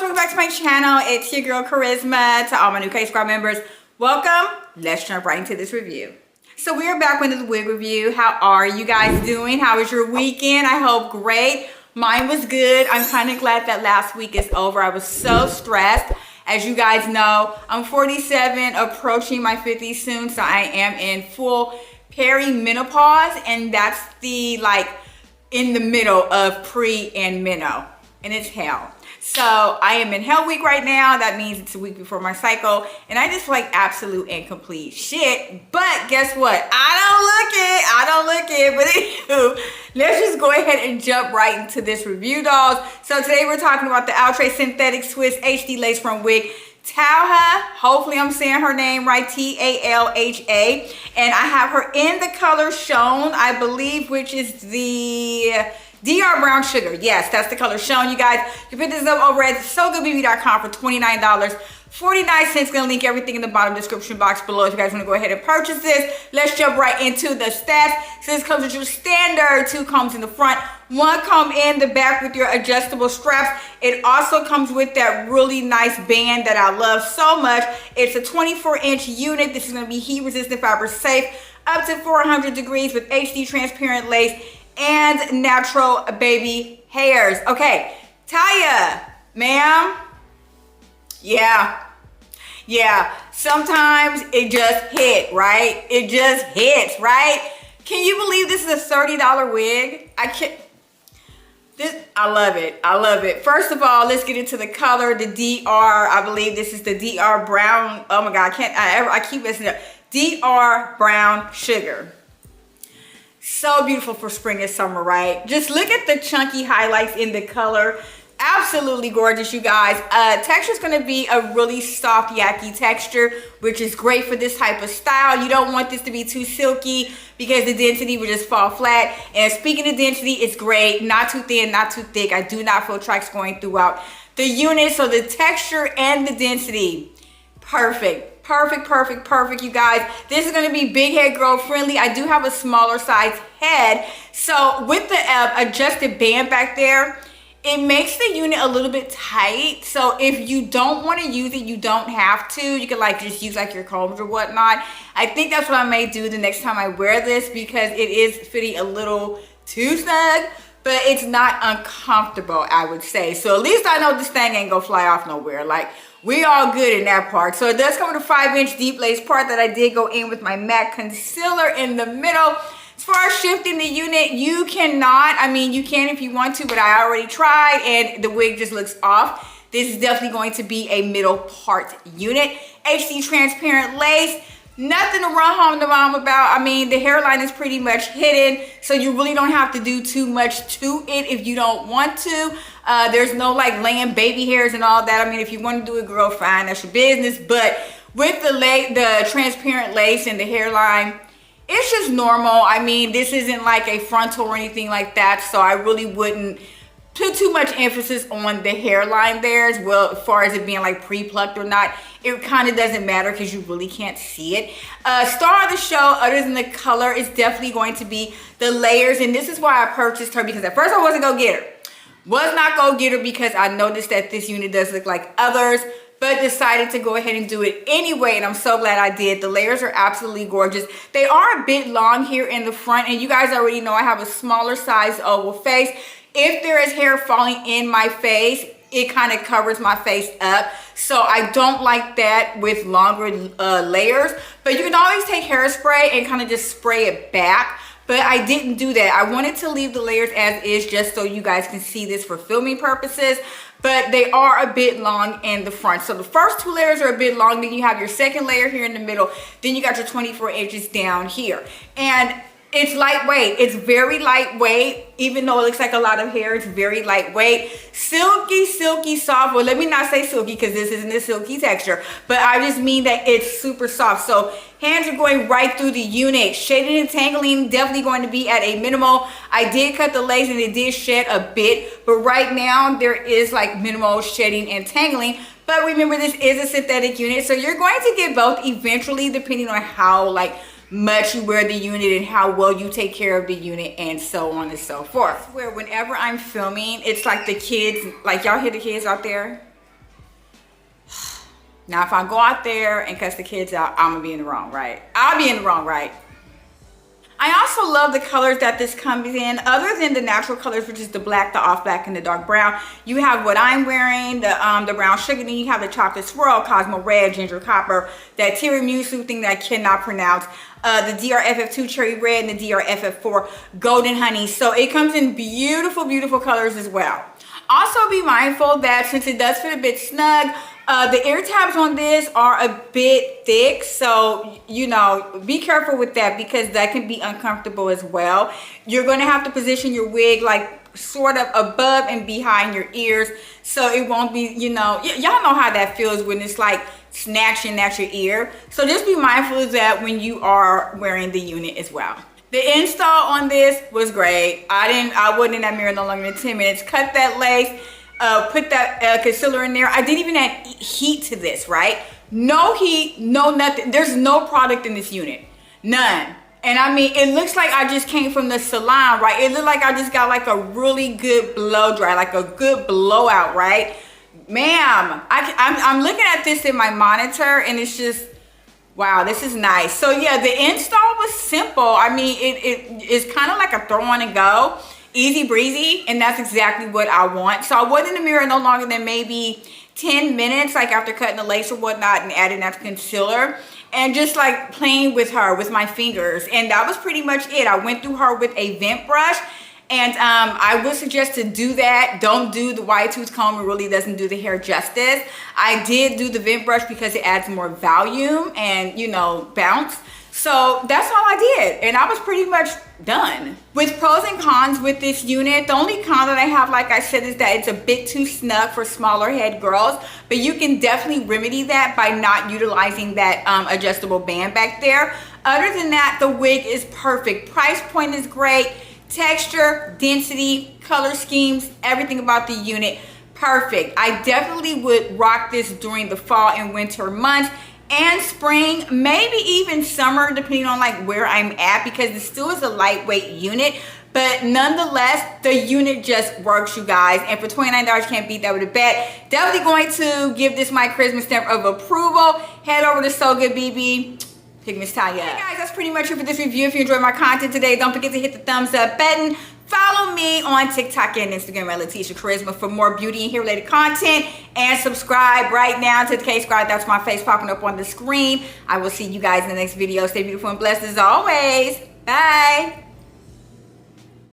welcome back to my channel. It's your girl Charisma. To all my new K-Squad members, welcome. Let's jump right into this review. So we are back with the wig review. How are you guys doing? How was your weekend? I hope great. Mine was good. I'm kind of glad that last week is over. I was so stressed. As you guys know, I'm 47, approaching my 50s soon, so I am in full perimenopause, and that's the in the middle of pre and meno, and it's hell. So I am in hell week right now. That means it's a week before my cycle, and I just feel like absolute and complete shit. But guess what? I don't look it. But anywho, let's just go ahead and jump right into this review, dolls. So today we're talking about the Outre Synthetic Swiss HD Lace Front Wig. Talha, hopefully I'm saying her name right, T-A-L-H-A, and I have her in the color shown, I believe, which is the DR Brown Sugar. Yes, that's the color shown, you guys. You can pick this up over at SoGoodBaby.com for $29.49. Gonna link everything in the bottom description box below if you guys want to go ahead and purchase this. Let's jump right into the stats. So this comes with your standard 2 combs in the front, 1 comb in the back with your adjustable straps. It also comes with that really nice band that I love so much. It's a 24-inch unit. This is going to be heat resistant, fiber safe, up to 400 degrees with HD transparent lace and natural baby hairs. Okay, Talha, ma'am. Yeah, sometimes it just hit, right? It just hits, right? Can you believe this is a $30 wig? I love it. First of all, let's get into the color, the DR. I believe this is the DR Brown. Oh my God, I keep messing up. DR Brown Sugar. So beautiful for spring and summer, right? Just look at the chunky highlights in the color. Absolutely gorgeous, you guys. Texture is going to be a really soft, yucky texture, which is great for this type of style. You don't want this to be too silky because the density would just fall flat. And speaking of density, it's great. Not too thin, not too thick. I do not feel tracks going throughout the unit. So the texture and the density, perfect, you guys. This is going to be big head girl friendly. I do have a smaller size head. So with the adjusted band back there, it makes the unit a little bit tight. So if you don't want to use it, you don't have to. You can just use your combs or whatnot. I think that's what I may do the next time I wear this because it is fitting a little too snug, but it's not uncomfortable, I would say. So at least I know this thing ain't gonna fly off nowhere. We all good in that part. So it does come with a 5-inch deep lace part that I did go in with my matte concealer in the middle. As far as shifting the unit, you cannot. I mean, you can if you want to, but I already tried and the wig just looks off. This is definitely going to be a middle part unit. HD transparent lace. Nothing to run home to mom about. I mean, the hairline is pretty much hidden, so you really don't have to do too much to it if you don't want to. There's no laying baby hairs and all that. I mean, if you want to do it, girl, fine, that's your business. But with the transparent lace and the hairline, it's just normal. I mean, this isn't like a frontal or anything like that, so I really wouldn't put too much emphasis on the hairline there as well, as far as it being pre-plucked or not. It kind of doesn't matter because you really can't see it. Star of the show, other than the color, is definitely going to be the layers, and this is why I purchased her, because at first I wasn't gonna get her. Was not gonna get her because I noticed that this unit does look like others, but decided to go ahead and do it anyway, and I'm so glad I did. The layers are absolutely gorgeous. They are a bit long here in the front, and you guys already know I have a smaller size oval face. If there is hair falling in my face, it kind of covers my face up, so I don't like that with longer layers. But you can always take hairspray and kind of just spray it back, but I didn't do that. I wanted to leave the layers as is just so you guys can see this for filming purposes, but they are a bit long in the front. So the first 2 layers are a bit long, then you have your second layer here in the middle, then you got your 24 inches down here. And it's lightweight. It's very lightweight, even though it looks like a lot of hair. It's very lightweight, silky soft. Well, let me not say silky because this isn't a silky texture, but I just mean that it's super soft. So hands are going right through the unit. Shading and tangling definitely going to be at a minimal. I did cut the lace and it did shed a bit, but right now there is minimal shedding and tangling. But remember, this is a synthetic unit, so you're going to get both eventually, depending on how much you wear the unit and how well you take care of the unit, and so on and so forth. Where whenever I'm filming, it's like the kids, y'all hear the kids out there? Now, if I go out there and cuss the kids out, I'm gonna be in the wrong, right? I'll be in the wrong, right? I also love the colors that this comes in. Other than the natural colors, which is the black, the off black, and the dark brown, you have what I'm wearing, the brown sugar, then you have the chocolate swirl, Cosmo Red, Ginger Copper, that tiramisu thing that I cannot pronounce, the DRFF2 Cherry Red, and the DRFF4 Golden Honey. So it comes in beautiful, beautiful colors as well. Also be mindful that since it does fit a bit snug, the ear tabs on this are a bit thick, so you know, be careful with that because that can be uncomfortable as well. You're going to have to position your wig like sort of above and behind your ears, so it won't be, you know, y'all know how that feels when it's like snatching at your ear. So just be mindful of that when you are wearing the unit as well. The install on this was great. I wasn't in that mirror no longer than 10 minutes. Cut that lace. Put that concealer in there. I didn't even add heat to this, right? No heat, no nothing. There's no product in this unit, none. And I mean, it looks like I just came from the salon, right? It looked like I just got like a really good blow dry, like a good blowout, right? Ma'am, I'm looking at this in my monitor and it's just, wow, this is nice. So yeah, the install was simple. I mean, it is kind of like a throw on and go. Easy breezy, and that's exactly what I want. So I was in the mirror no longer than maybe 10 minutes, like after cutting the lace or whatnot and adding that concealer and just like playing with her with my fingers, and that was pretty much it. I went through her with a vent brush, and I would suggest to do that. Don't do the wide tooth comb. It really doesn't do the hair justice. I did do the vent brush because it adds more volume and, you know, bounce. So that's all I did, and I was pretty much done. With pros and cons with this unit, the only con that I have, like I said, is that it's a bit too snug for smaller head girls, but you can definitely remedy that by not utilizing that adjustable band back there. Other than that, the wig is perfect. Price point is great. Texture, density, color schemes, everything about the unit, perfect. I definitely would rock this during the fall and winter months and spring, maybe even summer, depending on like where I'm at, because it still is a lightweight unit, but nonetheless, the unit just works, you guys. And for $29, you can't beat that with a bet. Definitely going to give this my Christmas stamp of approval. Head over to So Good BB. Pick Miss Talha. Hey guys, that's pretty much it for this review. If you enjoyed my content today, don't forget to hit the thumbs up button. Follow me on TikTok and Instagram at latesha-kharizma for more beauty and hair related content. And subscribe right now to the K-Squad. That's my face popping up on the screen. I will see you guys in the next video. Stay beautiful and blessed as always. Bye.